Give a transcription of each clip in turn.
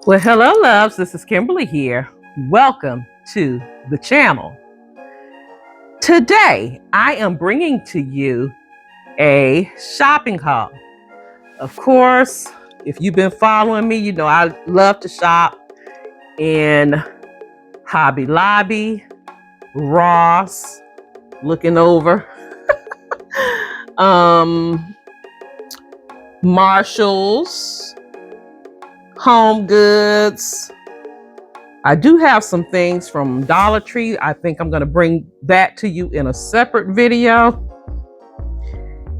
Well, hello, loves. This is Kimberly here. Welcome to the channel. Today, I am bringing to you a shopping haul. Of course, if you've been following me, you know I love to shop in Hobby Lobby, Ross, looking over, Marshalls, HomeGoods. I do have some things from Dollar Tree. I think I'm going to bring that to you in a separate video.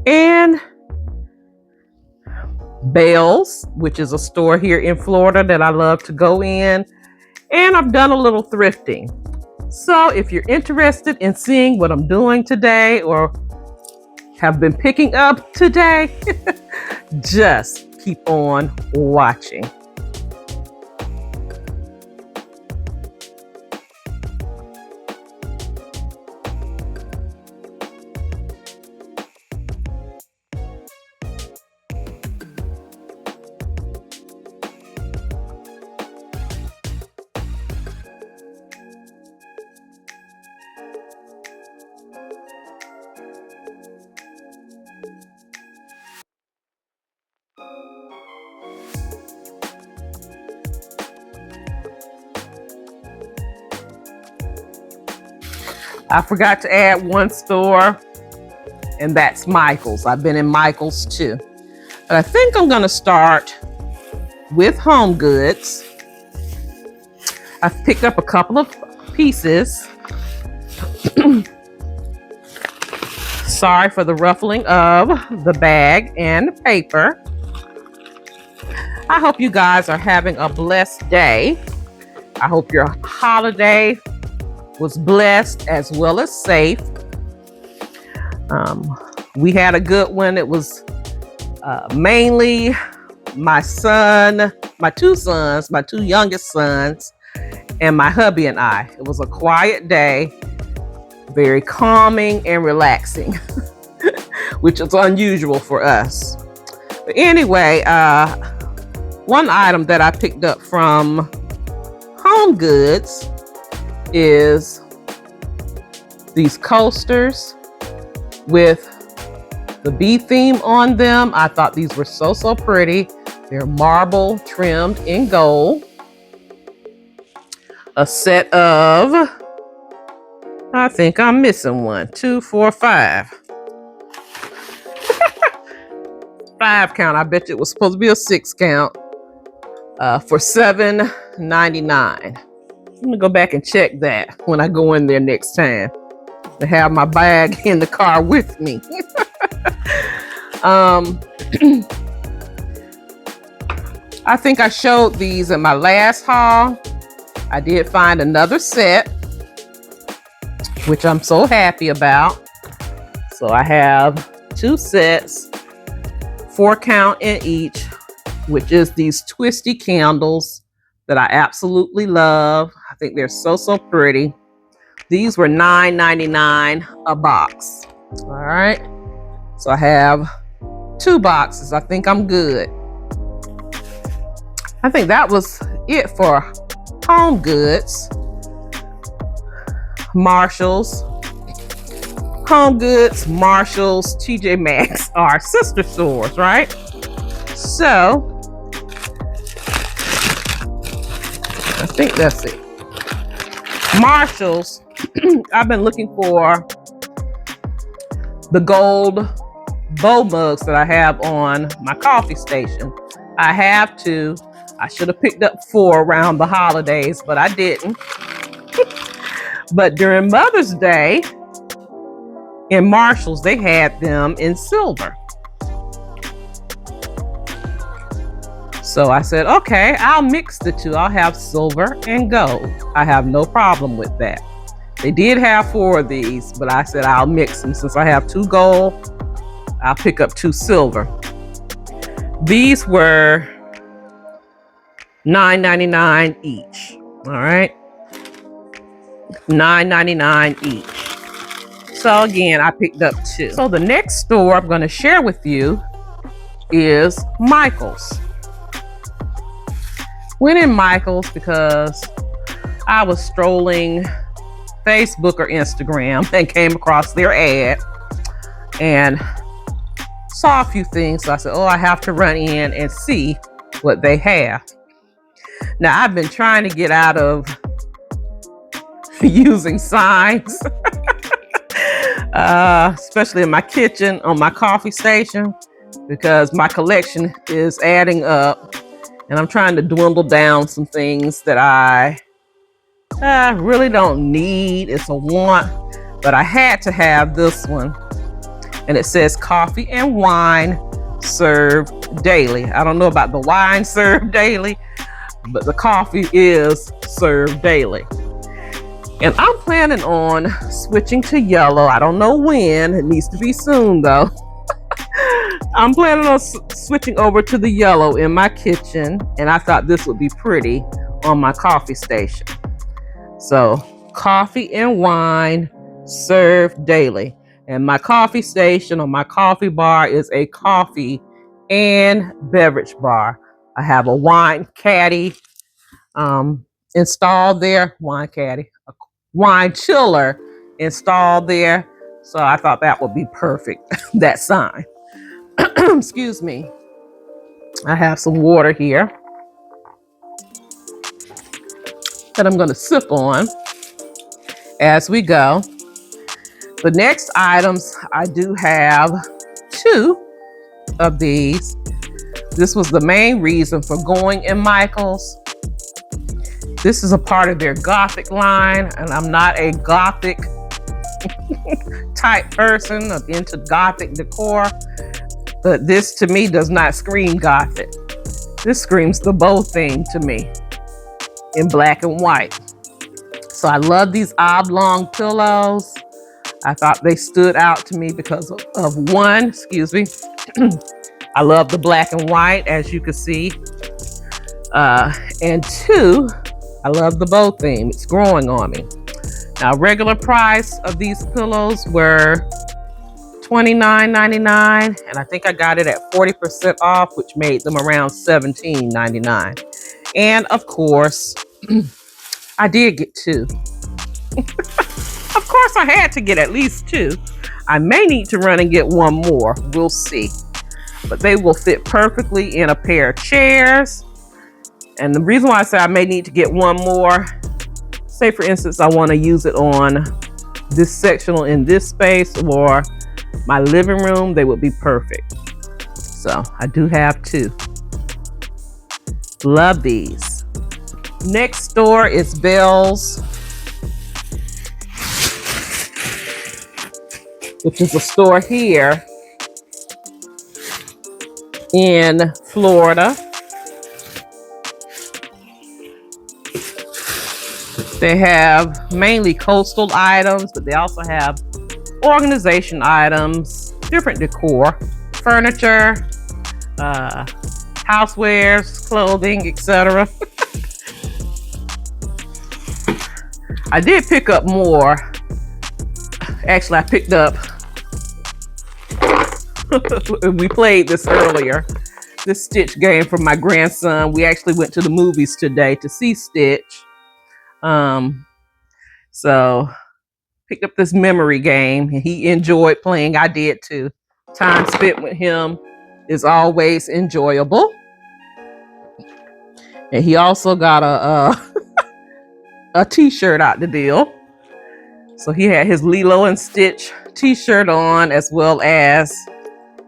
And Bell's, which is a store here in Florida that I love to go in. And I've done a little thrifting. So if you're interested in seeing what I'm doing today or have been picking up today, just keep on watching. I forgot to add one store, and that's Michael's. I've been in Michael's too. But I think I'm going to start with HomeGoods. I've picked up a couple of pieces. Sorry for the ruffling of the bag and the paper. I hope you guys are having a blessed day. I hope your holiday was blessed as well as safe. We had a good one. It was mainly my two youngest sons, and my hubby and I. It was a quiet day, very calming and relaxing, which is unusual for us. But anyway, one item that I picked up from HomeGoods is these coasters with the bee theme on them. I thought these were so pretty. They're marble trimmed in gold. A set of, I think I'm missing one, 2, 4, 5. 5 count. I bet it was supposed to be a 6 count for $7.99. I'm gonna go back and check that when I go in there next time. To have my bag in the car with me. I think I showed these in my last haul. I did find another set, which I'm so happy about. So I have 2 sets, 4 count in each, which is these twisty candles that I absolutely love. I think they're so pretty. These were $9.99 a box. All right. So I have 2 boxes. I think I'm good. I think that was it for HomeGoods. Marshalls. HomeGoods, Marshalls, TJ Maxx are sister stores, right? So I think that's it. Marshalls, I've been looking for the gold bow mugs that I have on my coffee station. I have 2. I should have picked up 4 around the holidays, but I didn't. But during Mother's Day in Marshalls, they had them in silver. So I said, okay, I'll mix the 2. I'll have silver and gold. I have no problem with that. They did have 4 of these, but I said I'll mix them. Since I have 2 gold, I'll pick up 2 silver. These were $9.99 each. All right, $9.99 each. So again, I picked up 2. So the next store I'm going to share with you is Michael's. Went in Michael's because I was strolling Facebook or Instagram and came across their ad and saw a few things. So I said, oh, I have to run in and see what they have. Now, I've been trying to get out of using signs, especially in my kitchen, on my coffee station, because my collection is adding up and I'm trying to dwindle down some things that I really don't need. It's a want, but I had to have this one. And it says coffee and wine served daily. I don't know about the wine served daily, but the coffee is served daily. And I'm planning on switching to yellow. I don't know when. It needs to be soon, though. I'm planning on switching over to the yellow in my kitchen, and I thought this would be pretty on my coffee station. So, coffee and wine served daily. And my coffee station or my coffee bar is a coffee and beverage bar. I have a wine caddy installed there, a wine chiller installed there. So I thought that would be perfect, that sign. Excuse me. I have some water here that I'm going to sip on as we go. The next items, I do have 2 of these. This was the main reason for going in Michael's. This is a part of their Gothic line, and I'm not a Gothic type person. I'm into Gothic decor, but this to me does not scream Gothic. This screams the bow theme to me in black and white. So I love these oblong pillows. I thought they stood out to me because of one, excuse me. I love the black and white, as you can see. And 2, I love the bow theme. It's growing on me. Now, regular price of these pillows were $29.99, and I think I got it at 40% off, which made them around $17.99. And of course, I did get 2. Of course, I had to get at least 2. I may need to run and get one more. We'll see. But they will fit perfectly in a pair of chairs. And the reason why I say I may need to get one more, say for instance, I want to use it on this sectional in this space or my living room, they would be perfect. So I do have 2. Love these. Next store is Bell's, which is a store here in Florida. They have mainly coastal items, but they also have organization items, different decor, furniture, housewares, clothing, etc. I did pick up more. Actually, I picked up, we played this earlier, this Stitch game for my grandson. We actually went to the movies today to see Stitch. So picked up this memory game and he enjoyed playing. I did too. Time spent with him is always enjoyable. And he also got a t-shirt out the deal. So he had his Lilo and Stitch t-shirt on, as well as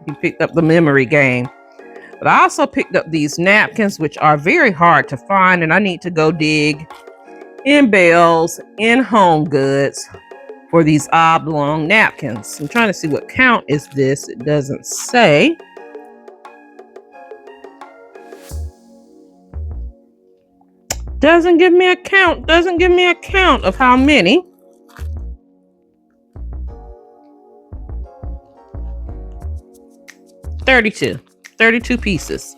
he picked up the memory game. But I also picked up these napkins, which are very hard to find, and I need to go dig in Bell's, in HomeGoods for these oblong napkins. I'm trying to see what count is this. It doesn't say. Doesn't give me a count. Doesn't give me a count of how many. $32 pieces.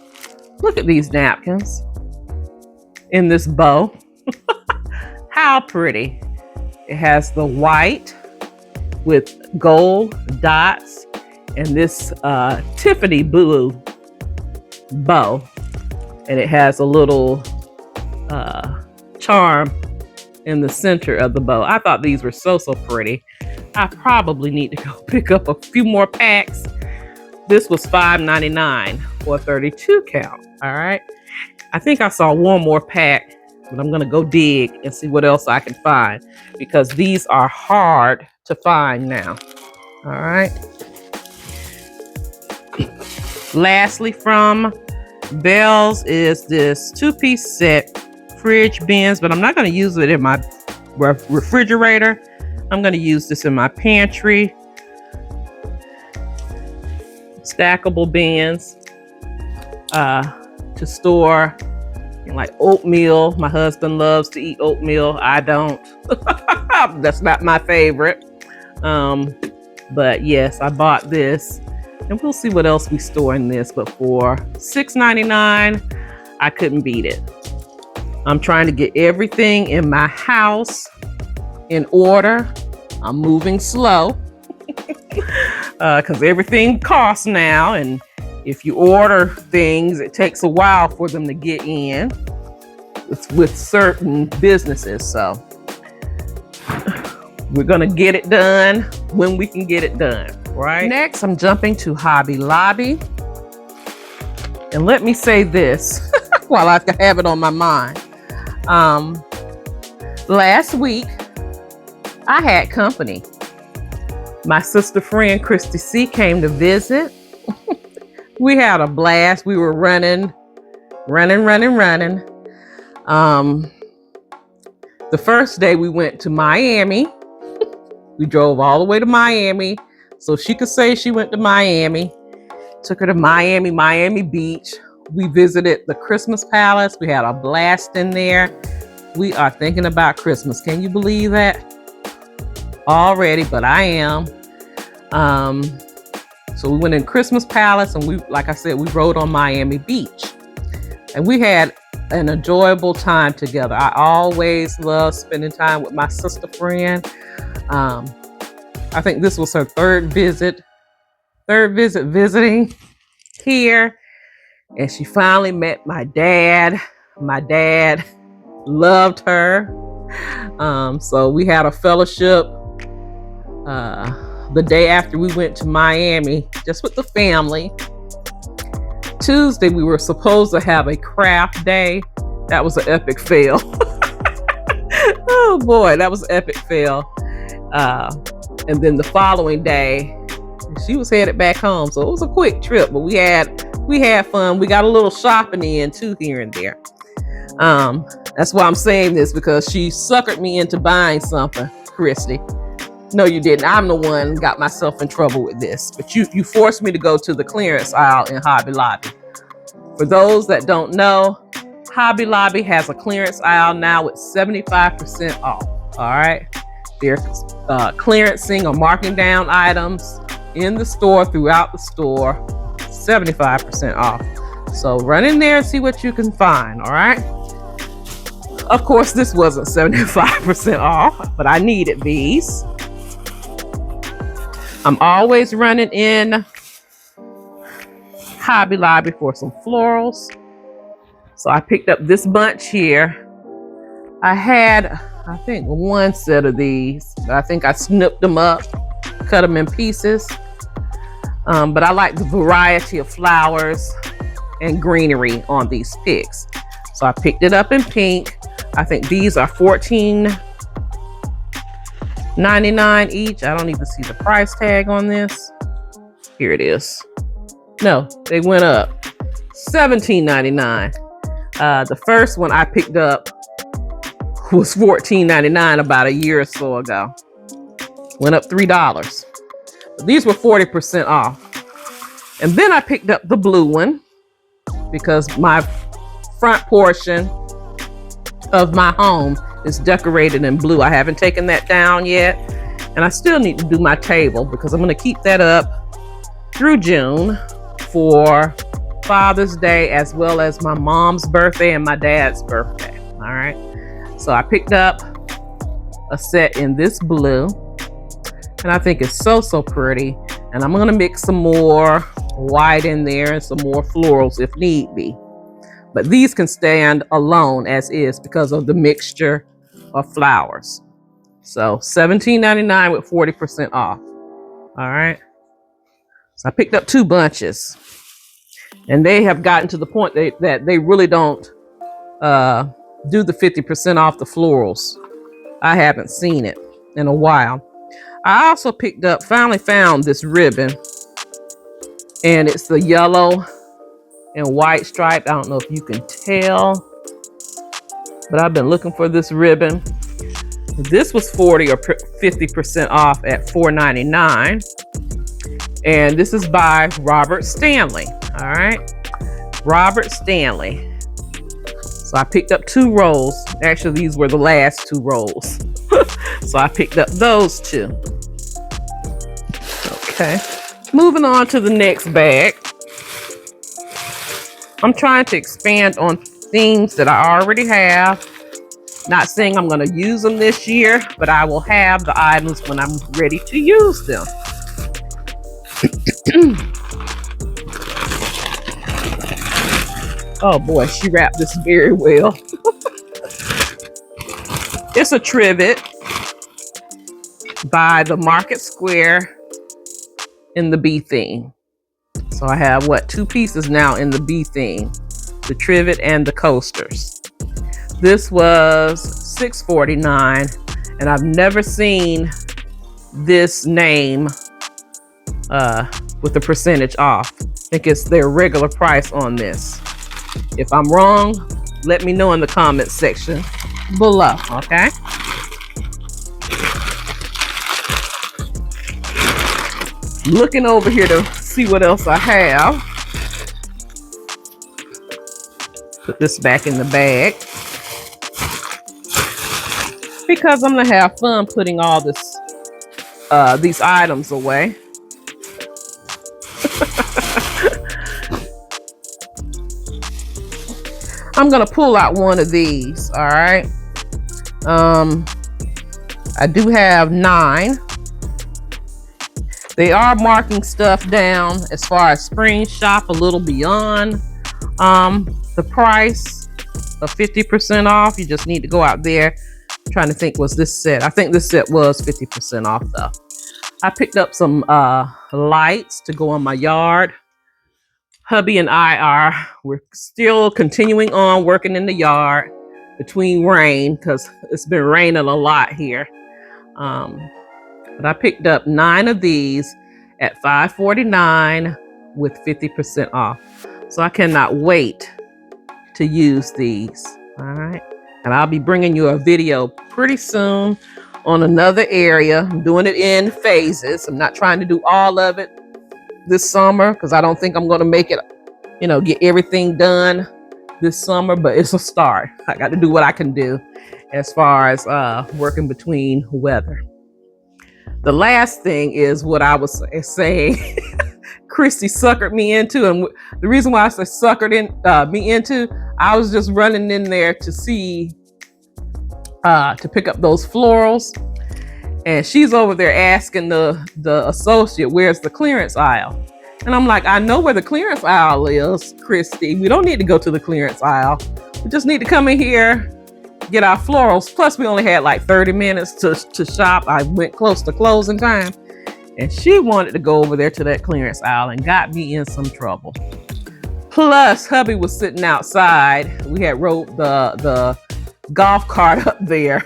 Look at these napkins in this bow. How pretty. It has the white with gold dots and this Tiffany blue bow. And it has a little charm in the center of the bow. I thought these were so pretty. I probably need to go pick up a few more packs. This was $5.99 for a 32 count. All right. I think I saw one more pack, but I'm gonna go dig and see what else I can find, because these are hard to find now. All right. Lastly, from Bell's is this 2-piece set fridge bins, but I'm not going to use it in my refrigerator. I'm going to use this in my pantry. Stackable bins to store like oatmeal. My husband loves to eat oatmeal. I don't. That's not my favorite. But yes, I bought this, and we'll see what else we store in this. But for $6.99, I couldn't beat it. I'm trying to get everything in my house in order. I'm moving slow because everything costs now, and if you order things, it takes a while for them to get in. It's with certain businesses, so we're gonna get it done when we can get it done, right? Next, I'm jumping to Hobby Lobby. And let me say this while I have it on my mind. Last week, I had company. My sister friend, Christy C, came to visit. We had a blast. We were running. The first day we went to Miami. We drove all the way to Miami so she could say she went to Miami. Took her to Miami Beach. We visited the Christmas Palace. We had a blast in there. We are thinking about Christmas. Can you believe that? Already, but I am. So we went in Christmas Palace, and we, like I said, we rode on Miami Beach. And we had an enjoyable time together. I always love spending time with my sister friend. I think this was her third visit visiting here. And she finally met my dad. My dad loved her. So we had a fellowship the day after we went to Miami, just with the family. Tuesday, we were supposed to have a craft day. That was an epic fail. Oh boy, that was an epic fail. And then the following day, she was headed back home. So it was a quick trip, but we had fun. We got a little shopping in too, here and there. That's why I'm saying this, because she suckered me into buying something, Christy. No, you didn't. I'm the one who got myself in trouble with this. But you forced me to go to the clearance aisle in Hobby Lobby. For those that don't know, Hobby Lobby has a clearance aisle now with 75% off. All right. They're clearancing or marking down items in the store, throughout the store, 75% off. So run in there and see what you can find. All right. Of course, this wasn't 75% off, but I needed these. I'm always running in Hobby Lobby for some florals. So I picked up this bunch here. I had, I think, one set of these. I think I snipped them up, cut them in pieces. But I like the variety of flowers and greenery on these picks. So I picked it up in pink. I think these are $14.99 each. I don't even see the price tag on this. Here it is. No, they went up. $17.99. The first one I picked up was $14.99 about a year or so ago. Went up $3. But these were 40% off. And then I picked up the blue one because my front portion of my home is decorated in blue. I haven't taken that down yet. And I still need to do my table because I'm going to keep that up through June for Father's Day, as well as my mom's birthday and my dad's birthday. All right. So I picked up a set in this blue, and I think it's so pretty. And I'm going to mix some more white in there and some more florals if need be. but these can stand alone as is because of the mixture of flowers. So $17.99 with 40% off. All right. So I picked up 2 bunches, and they have gotten to the point that they really don't do the 50% off the florals. I haven't seen it in a while. I also finally found this ribbon, and it's the yellow and white stripe. I don't know if you can tell, but I've been looking for this ribbon. This was 40 or 50% off at $4.99. And this is by Robert Stanley. All right. Robert Stanley. So I picked up 2 rolls. Actually, these were the last 2 rolls. So I picked up those 2. Okay. Moving on to the next bag. I'm trying to expand on themes that I already have. Not saying I'm going to use them this year, but I will have the items when I'm ready to use them. Oh boy, she wrapped this very well. It's a trivet by the Market Square in the bee theme. So I have 2 pieces now in the bee theme, the trivet and the coasters. This was $6.49, and I've never seen this name with the percentage off. I think it's their regular price on this. If I'm wrong, let me know in the comments section below, okay? Looking over here to see what else I have. Put this back in the bag, because I'm gonna have fun putting all these items away. I'm gonna pull out one of these. All right. I do have 9. They are marking stuff down as far as spring shop a little beyond the price of 50% off. You just need to go out there. I'm trying to think, was this set? I think this set was 50% off though. I picked up some lights to go on my yard. Hubby and we're still continuing on working in the yard between rain, because it's been raining a lot here. But I picked up 9 of these at $5.49 with 50% off. So I cannot wait to use these. All right. And I'll be bringing you a video pretty soon on another area. I'm doing it in phases. I'm not trying to do all of it this summer, because I don't think I'm going to make it, get everything done this summer, but it's a start. I got to do what I can do as far as working between weather. The last thing is what I was saying Christy suckered me into, and the reason why I say suckered me into, I was just running in there to see to pick up those florals, and she's over there asking the associate, where's the clearance aisle? And I'm like, I know where the clearance aisle is, Christy. We don't need to go to the clearance aisle. We just need to come in here, get our florals. Plus, we only had like 30 minutes to shop. I went close to closing time, and she wanted to go over there to that clearance aisle and got me in some trouble. Plus, hubby was sitting outside. We had rode the golf cart up there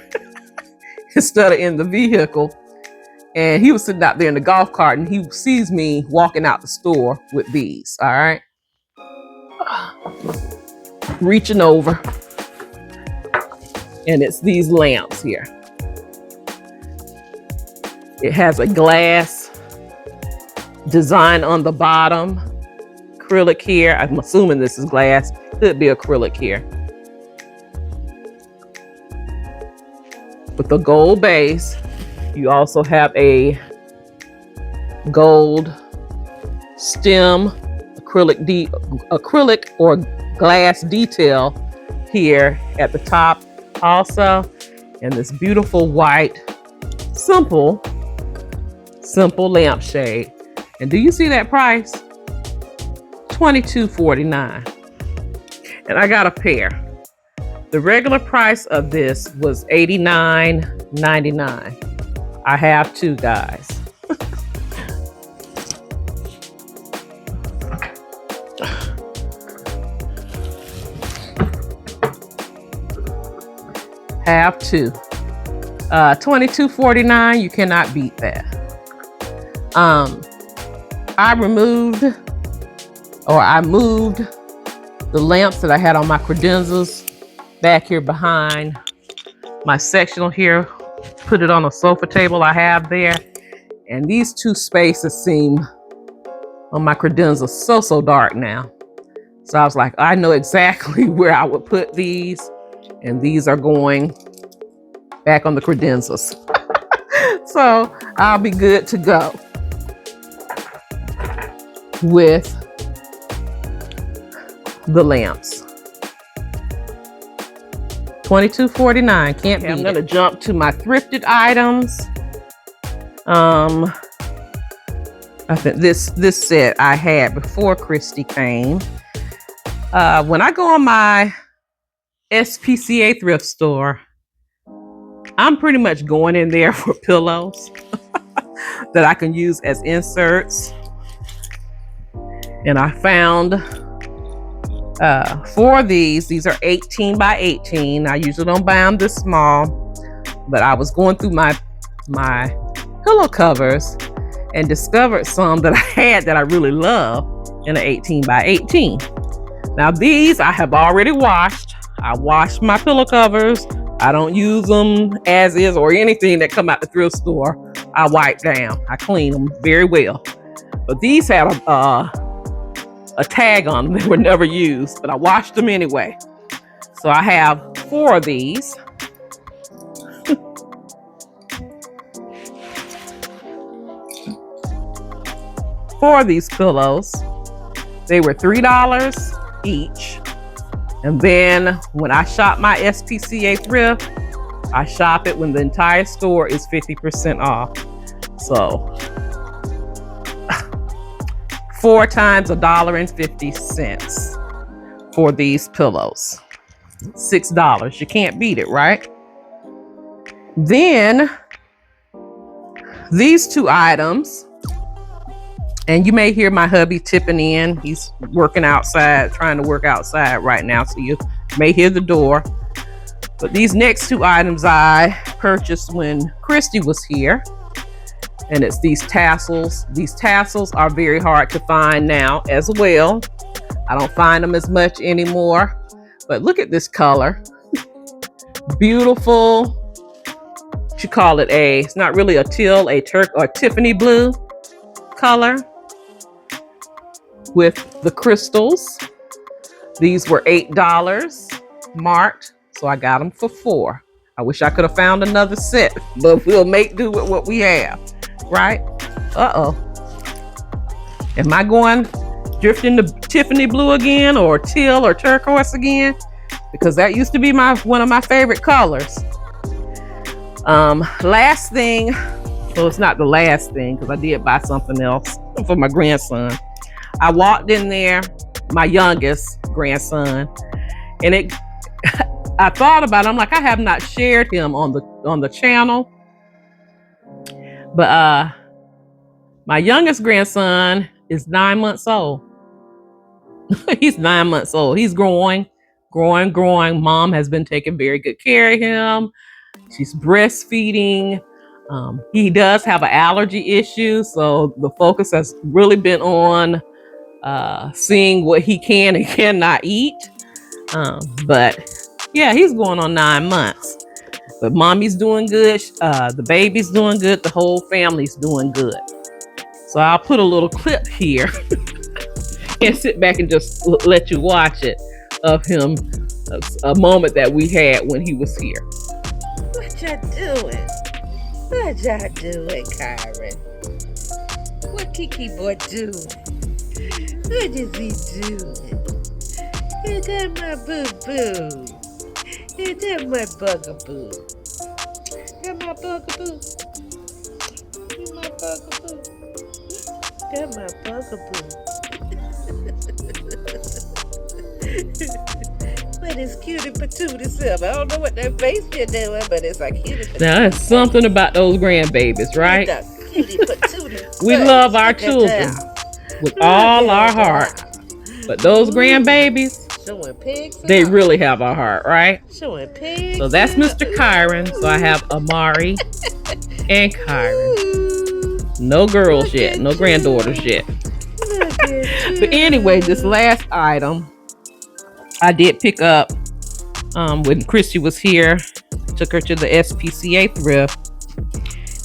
instead of in the vehicle. And he was sitting out there in the golf cart, and he sees me walking out the store with these. All right. Reaching over. And it's these lamps here. It has a glass design on the bottom. Acrylic here. I'm assuming this is glass. Could be acrylic here. With the gold base. You also have a gold stem, acrylic or glass detail here at the top also, and this beautiful white, simple lampshade. And do you see that price? $22.49. and I got a pair. The regular price of this was $89.99. I have two, guys. Have two. $22.49. You cannot beat that. I moved the lamps that I had on my credenzas back here behind my sectional here. Put it on a sofa table I have there. And these two spaces seem on my credenza so dark now. So I was like, I know exactly where I would put these. And these are going back on the credenzas. So I'll be good to go with the lamps. $22.49, can't beat it. I'm gonna jump to my thrifted items. I think this set I had before Christy came. When I go on my SPCA thrift store, I'm pretty much going in there for pillows that I can use as inserts. And I found 4 of these. These are 18 by 18. I usually don't buy them this small, but I was going through my pillow covers and discovered some that I had that I really love in an 18 by 18. Now these I have already washed. I washed my pillow covers. I don't use them as is or anything that come out the thrift store. I wipe down. I clean them very well. But these had a tag on them. They were never used, but I washed them anyway. So I have 4 of these. 4 of these pillows. They were $3 each. And then when I shop my SPCA thrift, I shop it when the entire store is 50% off. So 4 times $1.50 for these pillows. $6. You can't beat it, right? Then these 2 items, and you may hear my hubby tipping in. He's working outside, trying to work outside right now, so you may hear the door. But these next 2 items I purchased when Christy was here, and it's these tassels. These tassels are very hard to find now as well. I don't find them as much anymore, but look at this color. Beautiful. What you call it? It's not really a teal, a turk or Tiffany blue color with the crystals. These were $8 marked, so I got them for $4. I wish I could have found another set, but we'll make do with what we have, right? Uh-oh. Am I going drifting to Tiffany blue again, or teal or turquoise again? Because that used to be one of my favorite colors. Last thing, well, it's not the last thing because I did buy something else for my grandson. I walked in there, my youngest grandson, and I thought about it. I'm like, I have not shared him on the channel, but my youngest grandson is 9 months old. He's 9 months old. He's growing. Mom has been taking very good care of him. She's breastfeeding. He does have an allergy issue, so the focus has really been on seeing what he can and cannot eat. But yeah, he's going on 9 months. But mommy's doing good. The baby's doing good. The whole family's doing good. So I'll put a little clip here and sit back and just let you watch it of him, a moment that we had when he was here. What y'all doing? What y'all doing, Kyron? What Kiki boy doing? What is he doing? Is that my boo-boo? Is that my bugaboo? That my bugaboo? Is my bugaboo? That my bugaboo? But it's cutie patootie self. I don't know what that face you're doing, but it's like cutie patootie. Now, it's something about those grandbabies, right? Cutie patootie. We love our children with all our heart. But those grandbabies, they really have our heart, right? Showing pigs. So that's Mr. Kyron. So I have Amari and Kyron. No girls yet, no granddaughters yet. But anyway, this last item I did pick up when Christy was here. Took her to the SPCA thrift,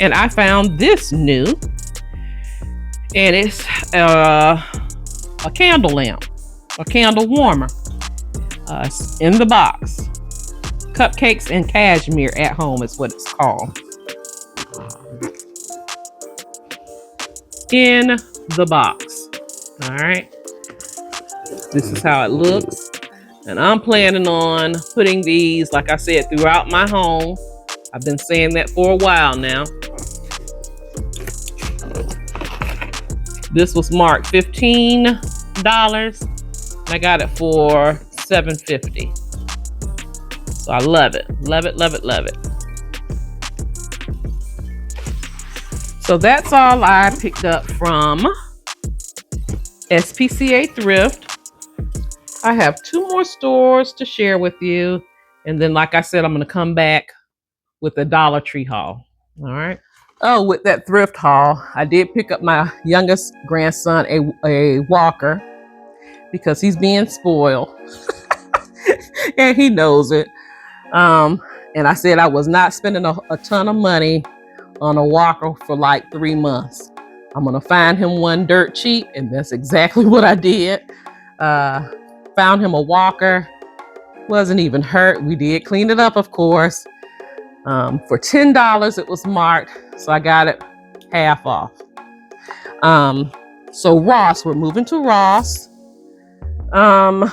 and I found this new, and it's a candle lamp, a candle warmer. It's in the box. Cupcakes and Cashmere at Home is what it's called. In the box. All right. This is how it looks. And I'm planning on putting these, like I said, throughout my home. I've been saying that for a while now. This was marked $15. I got it for $7.50. So I love it. Love it, love it, love it. So that's all I picked up from SPCA Thrift. I have 2 more stores to share with you. And then, like I said, I'm going to come back with a Dollar Tree haul. All right. Oh, with that thrift haul, I did pick up my youngest grandson a walker because he's being spoiled. And he knows it. And I said I was not spending a ton of money on a walker for like 3 months. I'm going to find him one dirt cheap. And that's exactly what I did. Found him a walker. Wasn't even hurt. We did clean it up, of course. For $10 it was marked, so I got it half off. So Ross, we're moving to Ross. I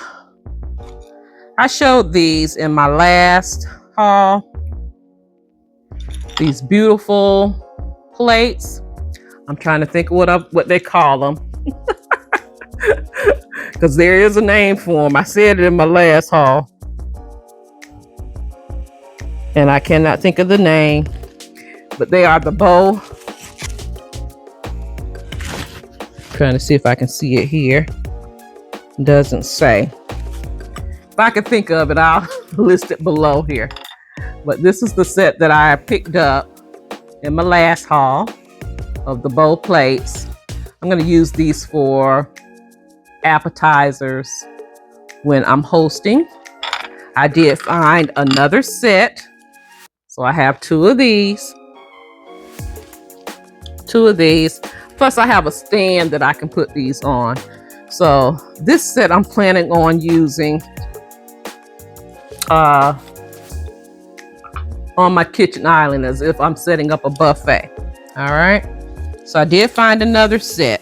showed these in my last haul. These beautiful plates. I'm trying to think of what they call them. Because there is a name for them. I said it in my last haul. And I cannot think of the name. But they are the bow. Trying to see if I can see it here. Doesn't say. If I can think of it, I'll list it below here. But this is the set that I picked up in my last haul of the bow plates. I'm going to use these for appetizers when I'm hosting. I did find another set. So I have 2 of these. 2 of these. Plus I have a stand that I can put these on. So this set I'm planning on using on my kitchen island as if I'm setting up a buffet. All right. So I did find another set.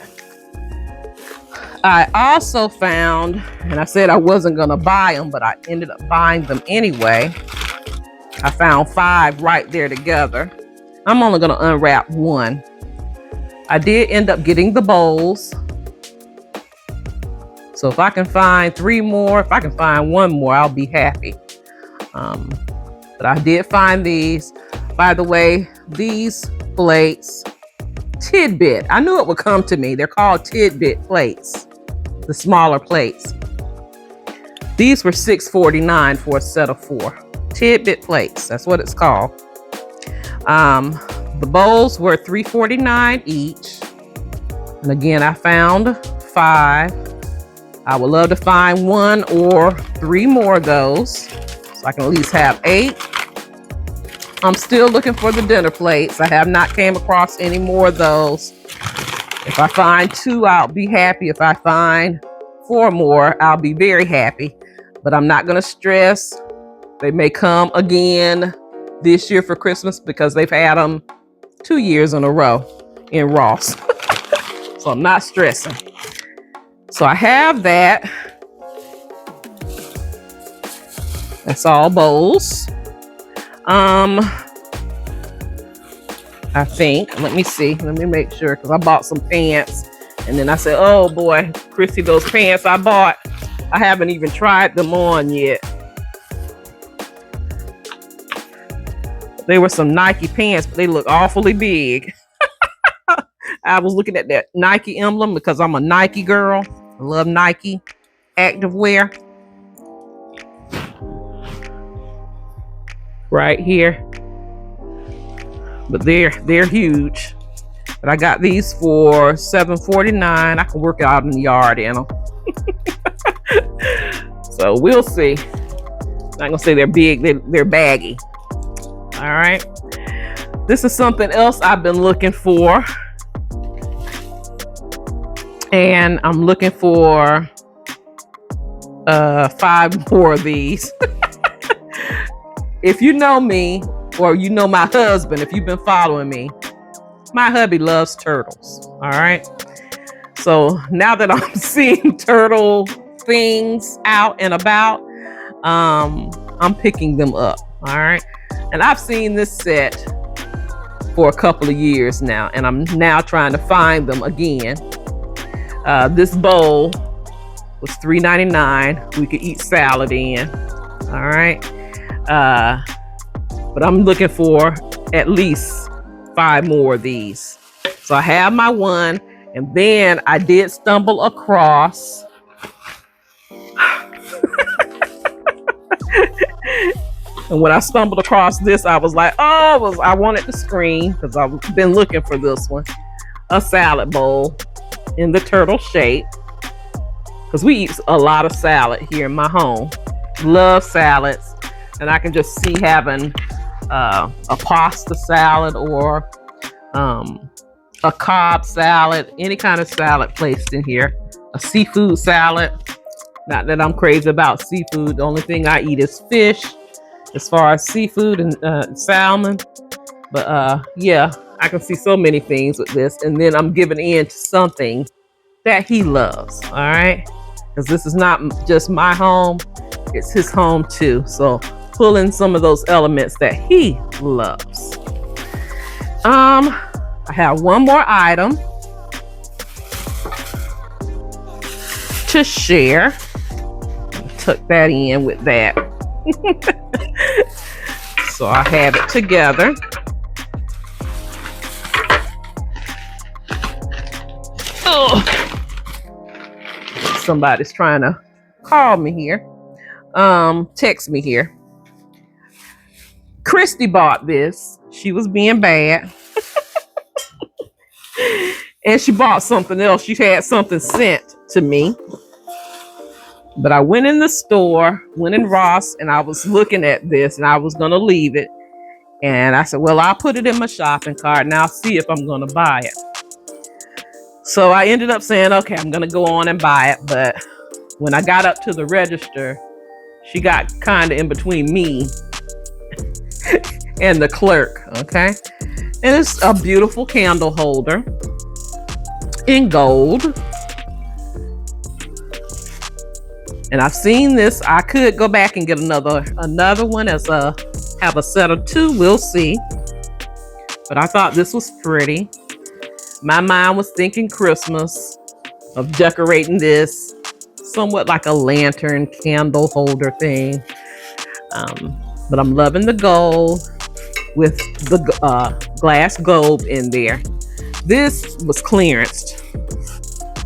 I also found, and I said I wasn't going to buy them, but I ended up buying them anyway. I found 5 right there together. I'm only going to unwrap 1. I did end up getting the bowls. So if I can find 3 more, if I can find 1 more, I'll be happy. But I did find these. By the way, these plates, tidbit. I knew it would come to me. They're called tidbit plates. The smaller plates. These were $6.49 for a set of 4. Tidbit plates, that's what it's called. The bowls were $3.49 each. And again, I found 5. I would love to find 1 or 3 more of those, so I can at least have 8. I'm still looking for the dinner plates. I have not came across any more of those. If I find 2, I'll be happy. If I find 4 more, I'll be very happy. But I'm not going to stress. They may come again this year for Christmas because they've had them 2 years in a row in Ross. So I'm not stressing. So I have that. That's all bowls. I think, let me see, let me make sure, because I bought some pants and then I said, oh boy, Chrissy, those pants I bought, I haven't even tried them on yet. They were some Nike pants, but they look awfully big. I was looking at that Nike emblem because I'm a Nike girl. I love Nike activewear. Right here. But they're huge. But I got these for $7.49. I can work out in the yard in them. So we'll see. Not gonna say they're big, they're baggy. All right. This is something else I've been looking for. And I'm looking for 5 more of these. If you know me, or you know my husband, if you've been following me, my hubby loves turtles. All right. So now that I'm seeing turtle things out and about, I'm picking them up. All right. And I've seen this set for a couple of years now, and I'm now trying to find them again. This bowl was $3.99. We could eat salad in. All right. But I'm looking for at least 5 more of these. So I have my one, and then I did stumble across and when I stumbled across this, I was like, oh, I wanted to scream because I've been looking for this one. A salad bowl in the turtle shape, because we eat a lot of salad here in my home. Love salads. And I can just see having a pasta salad or a Cobb salad, any kind of salad placed in here. A seafood salad. Not that I'm crazy about seafood. The only thing I eat is fish, as far as seafood and salmon. But yeah, I can see so many things with this. And then I'm giving in to something that he loves. All right. Because this is not just my home. It's his home too. So pull in some of those elements that he loves. I have one more item to share. Tuck that in with that. So I have it together. Oh, somebody's trying to call me here. Text me here. Christy bought this. She was being bad. And she bought something else. She had something sent to me. But I went in the store, went in Ross, and I was looking at this, and I was going to leave it. And I said, well, I'll put it in my shopping cart, and I'll see if I'm going to buy it. So I ended up saying, okay, I'm going to go on and buy it. But when I got up to the register, she got kind of in between me and the clerk, okay? And it's a beautiful candle holder in gold. And I've seen this. I could go back and get another one as have a set of 2. We'll see. But I thought this was pretty. My mind was thinking Christmas, of decorating this somewhat like a lantern candle holder thing. But I'm loving the gold with the glass globe in there. This was clearanced.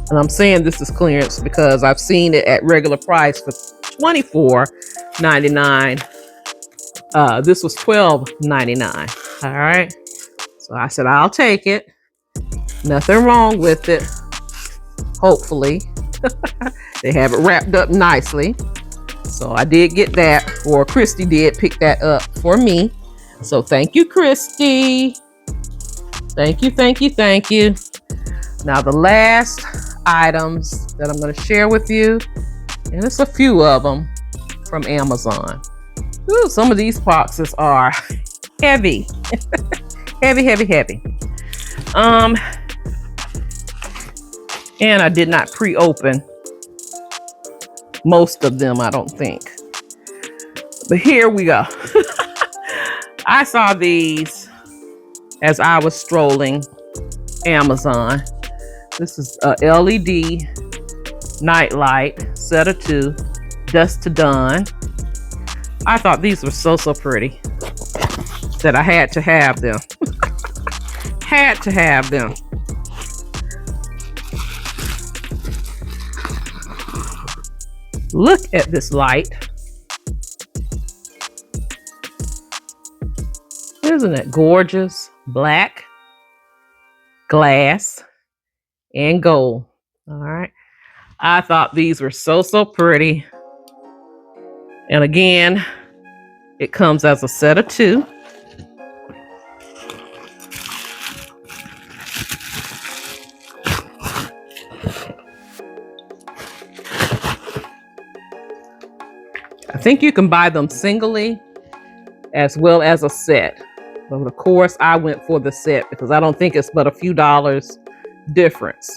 And I'm saying this is clearance because I've seen it at regular price for $24.99. This was $12.99. All right. So I said, I'll take it. Nothing wrong with it. Hopefully. They have it wrapped up nicely. So I did get that, or Christy did pick that up for me. So thank you, Christy. Thank you, thank you, thank you. Now the last items that I'm going to share with you, and it's a few of them from Amazon. Ooh, some of these boxes are heavy. heavy. And I did not pre-open most of them, I don't think. But here we go. I saw these as I was strolling Amazon. This is a LED nightlight, set of 2, dusk to dawn. I thought these were so pretty. that I had to have them. Had to have them. Look at this light. Isn't it gorgeous? Black, glass, and gold. All right. I thought these were so pretty. And again, it comes as a set of 2. I think you can buy them singly as well as a set. But of course, I went for the set because I don't think it's but a few dollars difference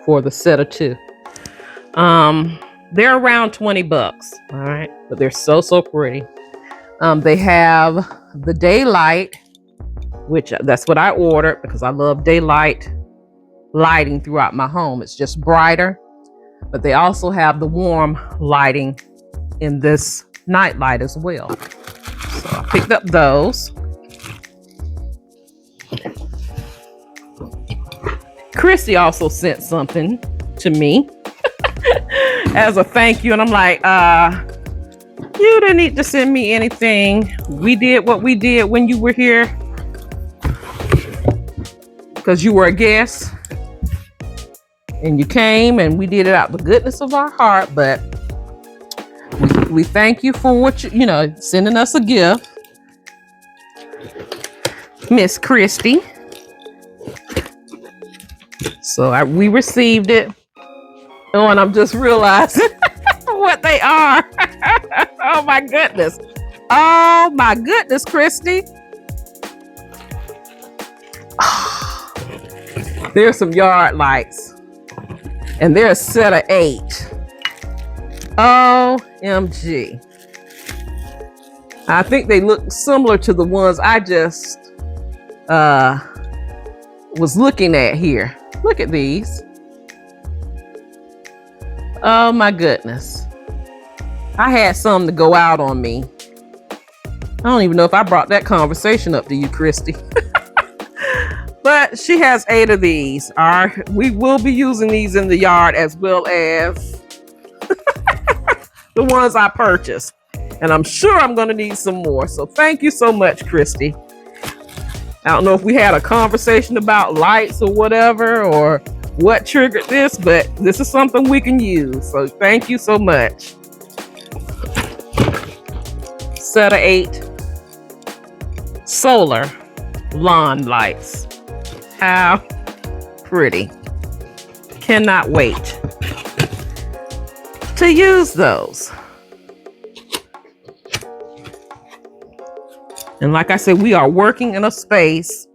for the set of 2. They're around 20 bucks. All right. But they're so pretty. They have the daylight, which that's what I ordered because I love daylight lighting throughout my home. It's just brighter. But they also have the warm lighting in this night light as well. So I picked up those. Christy also sent something to me as a thank you. And I'm like, you didn't need to send me anything. We did what we did when you were here because you were a guest and you came and we did it out of the goodness of our heart. But we thank you for what you know, sending us a gift. Miss Christy. So we received it. Oh, and I'm just realizing what they are. Oh my goodness. Oh my goodness, Christy. There's some yard lights. And they're a set of 8. OMG. I think they look similar to the ones I just was looking at here. Look at these. Oh my goodness. I had some to go out on me. I don't even know if I brought that conversation up to you, Christy. But she has 8 of these. All right. We will be using these in the yard as well as the ones I purchased. And I'm sure I'm going to need some more. So thank you so much, Christy. I don't know if we had a conversation about lights or whatever, or what triggered this, but this is something we can use. So thank you so much. Set of 8 solar lawn lights. How pretty. Cannot wait to use those. And like I said, we are working in a space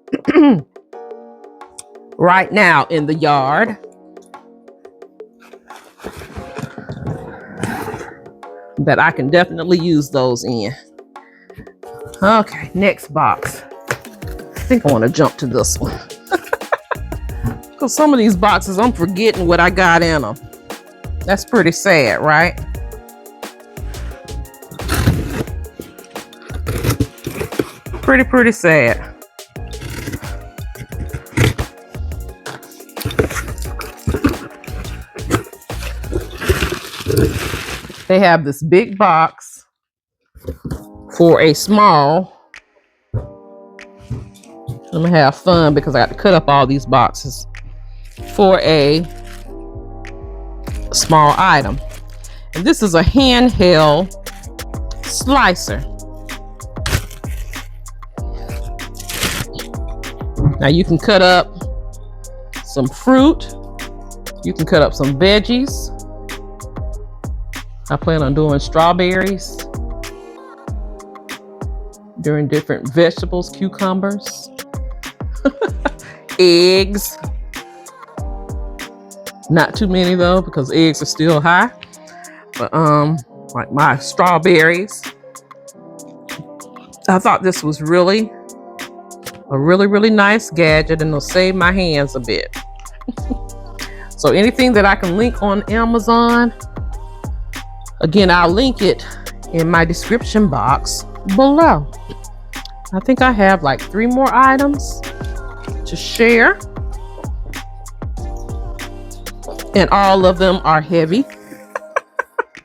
right now in the yard that I can definitely use those in. Okay, next box. I think I want to jump to this one. Because some of these boxes, I'm forgetting what I got in them. That's pretty sad, right? Pretty sad. They have this big box for a small. I'm gonna have fun because I got to cut up all these boxes for a small item. And this is a handheld slicer. Now you can cut up some fruit. You can cut up some veggies. I plan on doing strawberries, doing different vegetables, cucumbers, eggs. Not too many though, because eggs are still high. But like my strawberries. I thought this was really a really nice gadget, and it'll save my hands a bit. So anything that I can link on Amazon, again, I'll link it in my description box below. I think I have like 3 more items to share. And all of them are heavy.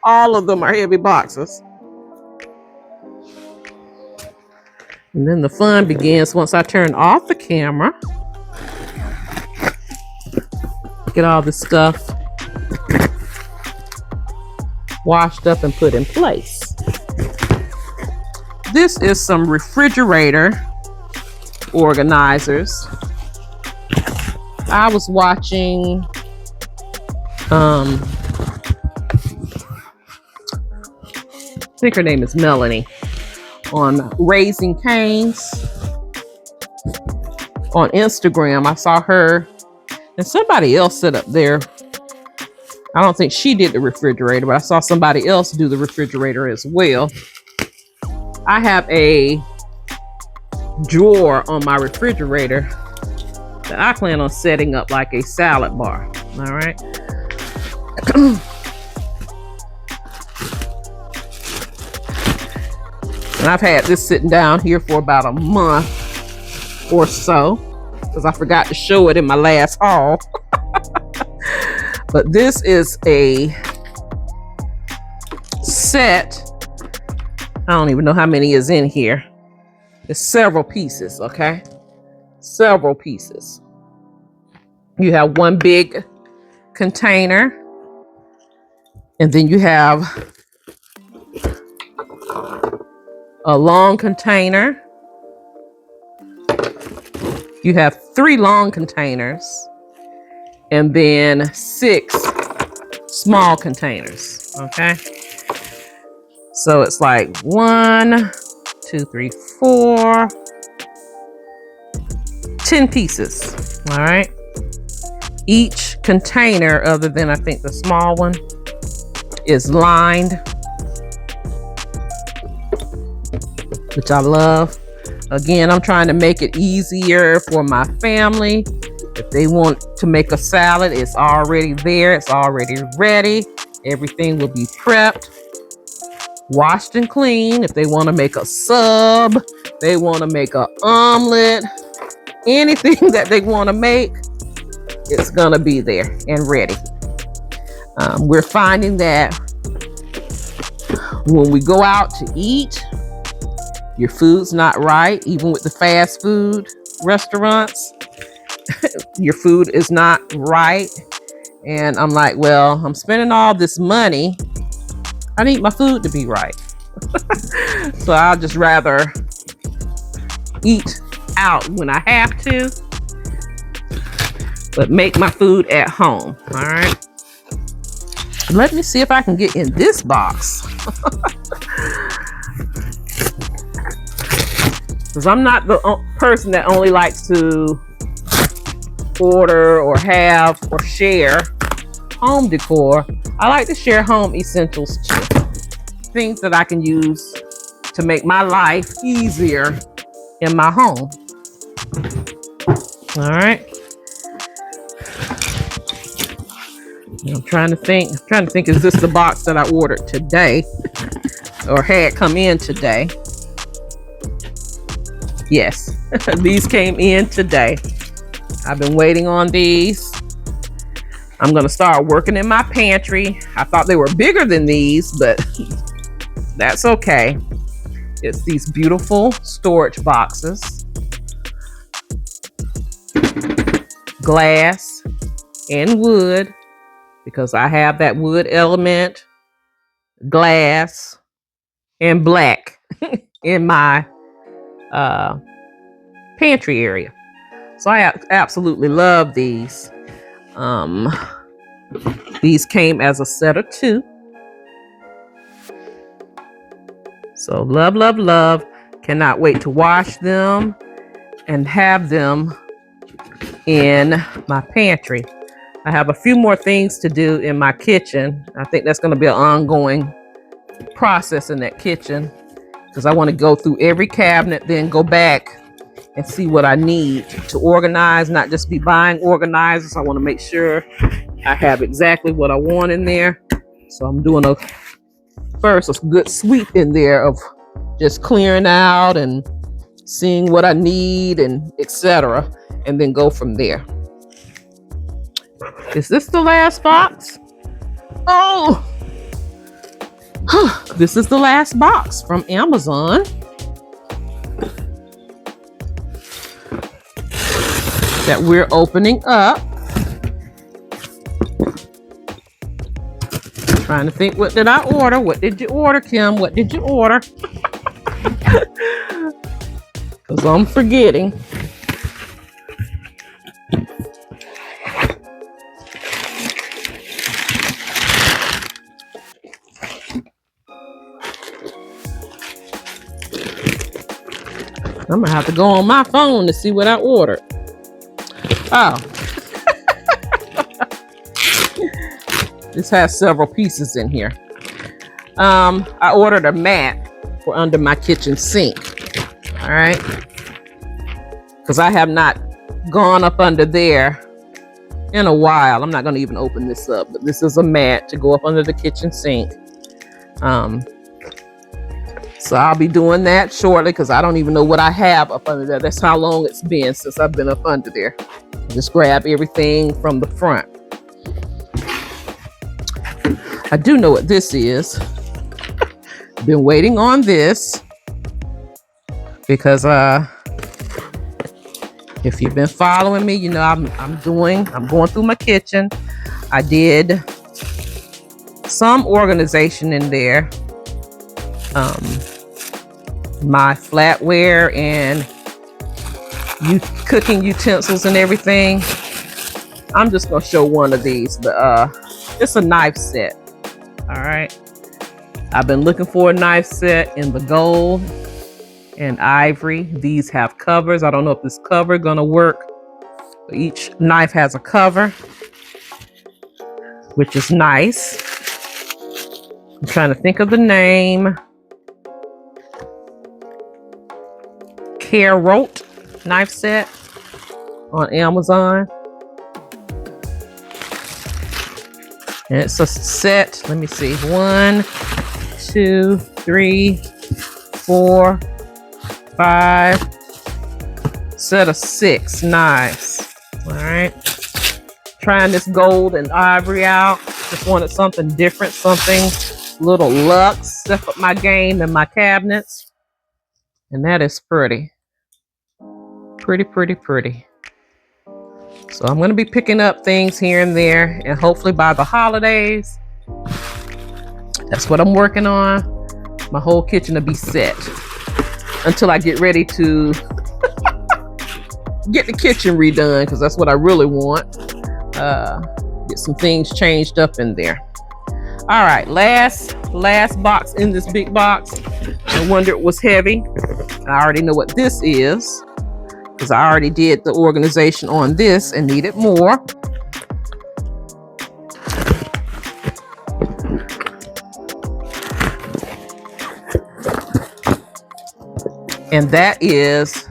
All of them are heavy boxes. And then the fun begins once I turn off the camera. Get all this stuff washed up and put in place. This is some refrigerator organizers. I was watching I think her name is Melanie on Raising Canes on Instagram. I saw her and somebody else sit up there. I don't think she did the refrigerator, but I saw somebody else do the refrigerator as well. I have a drawer on my refrigerator that I plan on setting up like a salad bar. All right. And I've had this sitting down here for about a month or so because I forgot to show it in my last haul. But this is a set. I don't even know how many is in here. It's several pieces, okay? Several pieces. You have one big container, and then you have a long container. You have 3 long containers, and then 6 small containers, okay? So it's like 1, 2, 3, 4, 10 pieces, all right? Each container, other than I think the small one, is lined, which I love. Again, I'm trying to make it easier for my family. If they want to make a salad, it's already there. It's already ready. Everything will be prepped, washed and clean. If they want to make a sub, they want to make an omelet, anything that they want to make, it's gonna be there and ready. We're finding that when we go out to eat, your food's not right. Even with the fast food restaurants, your food is not right. And I'm like, well, I'm spending all this money. I need my food to be right. So I'll just rather eat out when I have to, but make my food at home. All right. Let me see if I can get in this box. Because I'm not the person that only likes to order or have or share home decor. I like to share home essentials too. Things that I can use to make my life easier in my home. All right. I'm trying to think, is this the box that I ordered today or had come in today? Yes, these came in today. I've been waiting on these. I'm gonna start working in my pantry. I thought they were bigger than these, but that's okay. It's these beautiful storage boxes. Glass and wood, because I have that wood element, glass, and black in my pantry area. So I absolutely love these. These came as a set of 2. So love, love, love. Cannot wait to wash them and have them in my pantry. I have a few more things to do in my kitchen. I think that's going to be an ongoing process in that kitchen, because I want to go through every cabinet, then go back and see what I need to organize, not just be buying organizers. I want to make sure I have exactly what I want in there. So I'm doing a good sweep in there of just clearing out and seeing what I need and etc. And then go from there. Is this the last box? Oh, this is the last box from Amazon that we're opening up. Trying to think, what did I order? What did you order, Kim? What did you order? Because I'm forgetting. I'm gonna have to go on my phone to see what I ordered. Oh. This has several pieces in here. I ordered a mat for under my kitchen sink. All right. Because I have not gone up under there in a while. I'm not going to even open this up, but this is a mat to go up under the kitchen sink. So I'll be doing that shortly because I don't even know what I have up under there. That's how long it's been since I've been up under there. Just grab everything from the front. I do know what this is. Been waiting on this because if you've been following me, you know I'm going through my kitchen. I did some organization in there. My flatware and cooking utensils and everything. I'm just gonna show one of these, but it's a knife set. All right, I've been looking for a knife set in the gold and ivory. These have covers. I don't know if this cover gonna work. Each knife has a cover, which is nice. I'm trying to think of the name. CAROTE knife set on Amazon. And it's a set, let me see, 1, 2, 3, 4, 5, set of 6 knives. All right. Trying this gold and ivory out. Just wanted something different, something little luxe, step up my game in my cabinets. And that is pretty. Pretty, pretty, pretty. So I'm going to be picking up things here and there, and hopefully by the holidays, that's what I'm working on. My whole kitchen will be set until I get ready to get the kitchen redone, because that's what I really want. Get some things changed up in there. All right, last box in this big box. I wonder it was heavy. I already know what this is, because I already did the organization on this and needed more. And that is,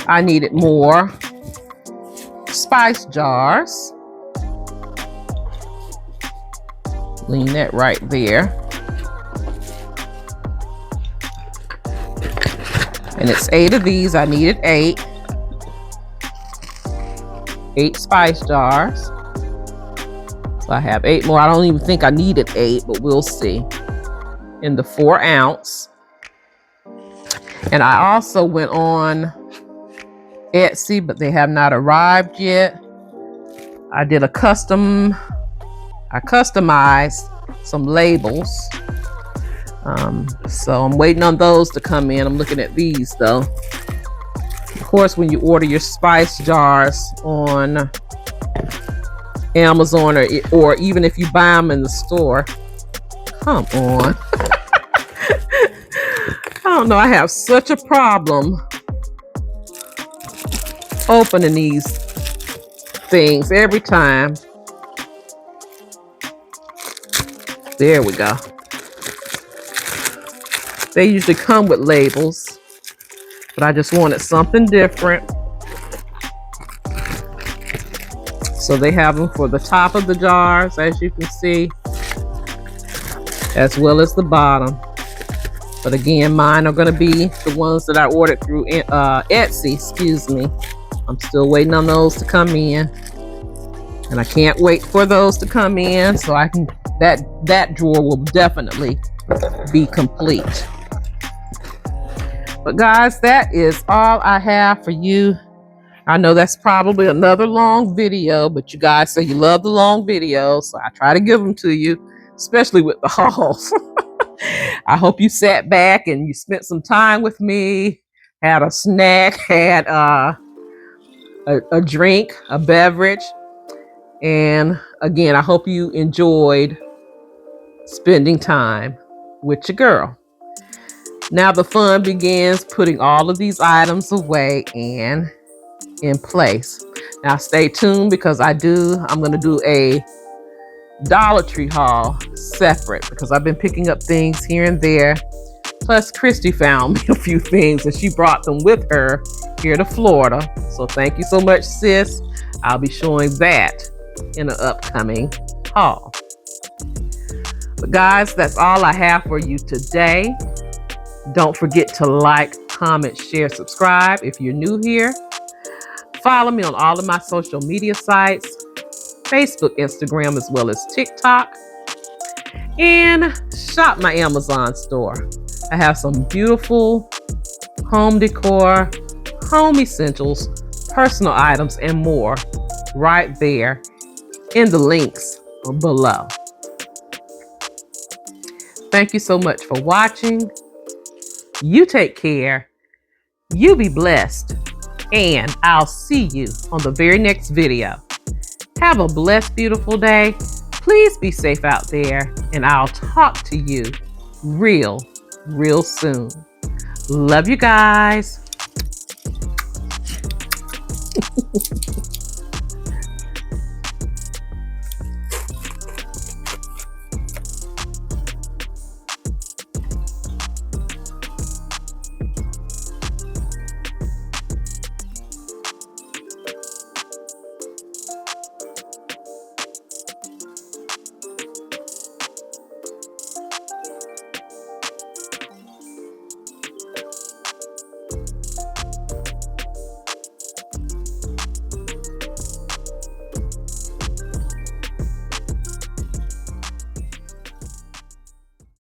I needed more spice jars. Lean that right there. And it's 8 of these. I needed 8. 8 spice jars. So I have 8 more. I don't even think I needed 8, but we'll see. In the 4 ounce. And I also went on Etsy, but they have not arrived yet. I did I customized some labels. So I'm waiting on those to come in. I'm looking at these though. Of course, when you order your spice jars on Amazon or even if you buy them in the store, come on. I don't know, I have such a problem opening these things every time. There we go. They usually come with labels, but I just wanted something different. So they have them for the top of the jars, as you can see, as well as the bottom. But again, mine are going to be the ones that I ordered through Etsy. Excuse me. I'm still waiting on those to come in. And I can't wait for those to come in so I can, that drawer will definitely be complete. But guys, that is all I have for you. I know that's probably another long video, but you guys say you love the long videos, so I try to give them to you, especially with the hauls. I hope you sat back and you spent some time with me, had a snack, had a drink, a beverage. And again, I hope you enjoyed spending time with your girl. Now the fun begins putting all of these items away and in place. Now stay tuned because I'm going to do a Dollar Tree haul separate because I've been picking up things here and there. Plus Christy found me a few things and she brought them with her here to Florida. So thank you so much, sis. I'll be showing that in an upcoming haul. But guys, that's all I have for you today. Don't forget to like, comment, share, subscribe if you're new here. Follow me on all of my social media sites, Facebook, Instagram, as well as TikTok. And shop my Amazon store. I have some beautiful home decor, home essentials, personal items, and more right there in the links below. Thank you so much for watching. You take care. You be blessed. And I'll see you on the very next video. Have a blessed, beautiful day. Please be safe out there. And I'll talk to you real soon. Love you guys.